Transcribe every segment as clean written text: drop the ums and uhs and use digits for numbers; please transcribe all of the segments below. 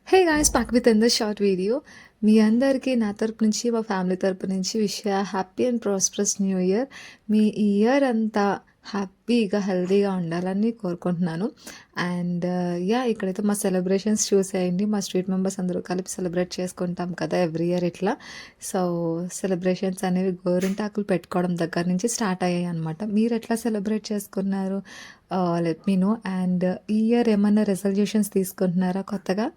Hey guys, back with another short video. మీ అందరికీ నా తరపు నుంచి, మా ఫ్యామిలీ తరపు నుంచి happy and prosperous new year. మీ ఇయర్ అంతా హ్యాపీగా హెల్తీగా ఉండాలని కోరుకుంటున్నాను. అండ్ ఇక్కడైతే మా సెలబ్రేషన్స్ చూసేయండి. మా స్ట్రీట్ మెంబర్స్ అందరూ కలిపి సెలబ్రేట్ చేసుకుంటాం కదా ఎవ్రీ ఇయర్ ఇట్లా. సో సెలబ్రేషన్స్ అనేవి గోరింటాకులు పెట్టుకోవడం దగ్గర నుంచి స్టార్ట్ అయ్యాయి అనమాట. మీరు ఎట్లా సెలబ్రేట్ చేసుకున్నారు? Let me know. అండ్ ఈ ఇయర్ ఏమన్నా రెజల్యూషన్స్ తీసుకుంటున్నారా కొత్తగా?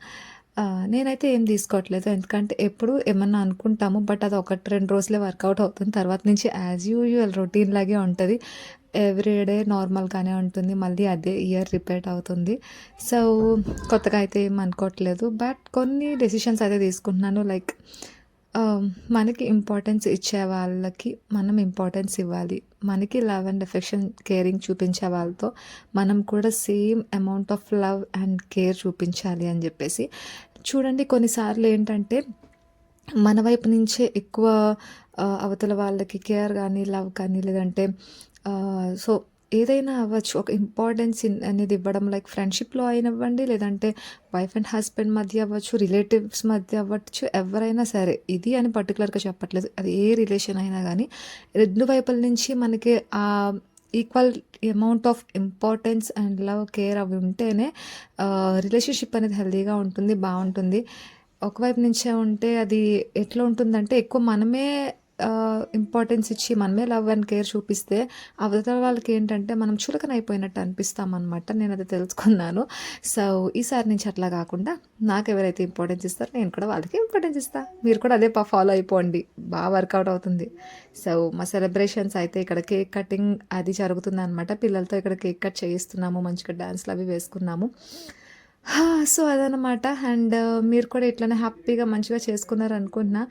నేనైతే ఏం తీసుకోవట్లేదు. ఎందుకంటే ఎప్పుడు ఏమన్నా అనుకుంటాము, బట్ అది 1-2 రోజులే వర్కౌట్ అవుతుంది. తర్వాత నుంచి యాజ్ యూజువల్ రొటీన్ లాగే ఉంటుంది. ఎవ్రీడే నార్మల్గానే ఉంటుంది. మళ్ళీ అదే ఇయర్ రిపీట్ అవుతుంది. సో కొత్తగా అయితే ఏం అనుకోవట్లేదు. బట్ కొన్ని డెసిషన్స్ అయితే తీసుకుంటున్నాను. లైక్ మనకి ఇంపార్టెన్స్ ఇచ్చే వాళ్ళకి మనం ఇంపార్టెన్స్ ఇవ్వాలి. మనకి లవ్ అండ్ ఎఫెక్షన్, కేరింగ్ చూపించే వాళ్ళతో మనం కూడా same amount of love and care చూపించాలి అని చెప్పేసి. చూడండి, కొన్నిసార్లు ఏంటంటే మన వైపు నుంచే ఎక్కువ అవతల వాళ్ళకి కేర్ కానీ, లవ్ కానీ, లేదంటే సో ఏదైనా అవ్వచ్చు, ఒక ఇంపార్టెన్స్ అనేది ఇవ్వడం. లైక్ ఫ్రెండ్షిప్లో అయినవ్వండి, లేదంటే వైఫ్ అండ్ హస్బెండ్ మధ్య అవ్వచ్చు, రిలేటివ్స్ మధ్య అవ్వచ్చు, ఎవరైనా సరే. ఇది అని పర్టికులర్గా చెప్పట్లేదు, అది ఏ రిలేషన్ అయినా కానీ రెండు వైపుల నుంచి మనకి ఆ equal amount of importance and love, care అవి ఉంటేనే రిలేషన్షిప్ అనేది హెల్తీగా ఉంటుంది, బాగుంటుంది. ఒకవైపు నుంచే ఉంటే అది ఎట్లా ఉంటుందంటే, ఎక్కువ మనమే ఇంపార్టెన్స్ ఇచ్చి మనమే లవ్ అండ్ కేర్ చూపిస్తే అవతల వాళ్ళకి ఏంటంటే మనం చులకనైపోయినట్టు అనిపిస్తామన్నమాట. నేను అది తెలుసుకున్నాను. సో ఈసారి నుంచి అట్లా కాకుండా నాకు ఎవరైతే ఇంపార్టెన్స్ ఇస్తారో నేను కూడా వాళ్ళకి ఇంపార్టెన్స్ ఇస్తాను. మీరు కూడా అదే ఫాలో అయిపోండి, బాగా వర్కౌట్ అవుతుంది. సో మా సెలబ్రేషన్స్ అయితే ఇక్కడ కేక్ కటింగ్ అది జరుగుతుంది అనమాట. పిల్లలతో ఇక్కడ కేక్ కట్ చేయిస్తున్నాము, మంచిగా డ్యాన్స్లు అవి వేసుకున్నాము. సో అదనమాట. అండ్ మీరు కూడా ఇట్లనే హ్యాపీగా మంచిగా చేసుకున్నారు అనుకుంటున్నా.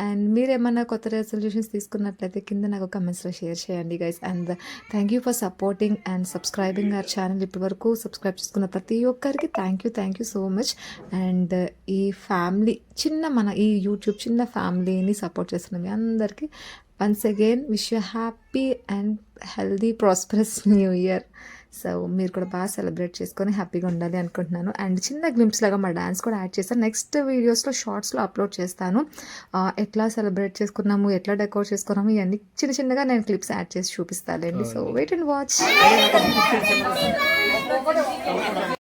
అండ్ మీరేమన్నా కొత్త రెజల్యూషన్స్ తీసుకున్నట్లయితే కింద నాకు కమెంట్స్లో షేర్ చేయండి guys. And thank you for supporting and subscribing our channel. ఇప్పటివరకు సబ్స్క్రైబ్ చేసుకున్న ప్రతి ఒక్కరికి thank you so much. And ఈ ఫ్యామిలీ మన ఈ యూట్యూబ్ చిన్న ఫ్యామిలీని సపోర్ట్ చేస్తున్న మీ అందరికీ once again wish you happy and healthy prosperous new year. So మీరు కూడా బాగా సెలబ్రేట్ చేసుకొని హ్యాపీగా ఉండాలి అనుకుంటున్నాను. అండ్ చిన్న గ్లింప్స్ లాగా మా డాన్స్ కూడా యాడ్ చేస్తాను. నెక్స్ట్ వీడియోస్లో షార్ట్స్లో అప్లోడ్ చేస్తాను. ఎట్లా సెలబ్రేట్ చేసుకున్నాము, ఎట్లా డెకోర్ చేసుకున్నాము, ఇవన్నీ చిన్నగా నేను క్లిప్స్ యాడ్ చేసి చూపిస్తానండి. So wait and watch.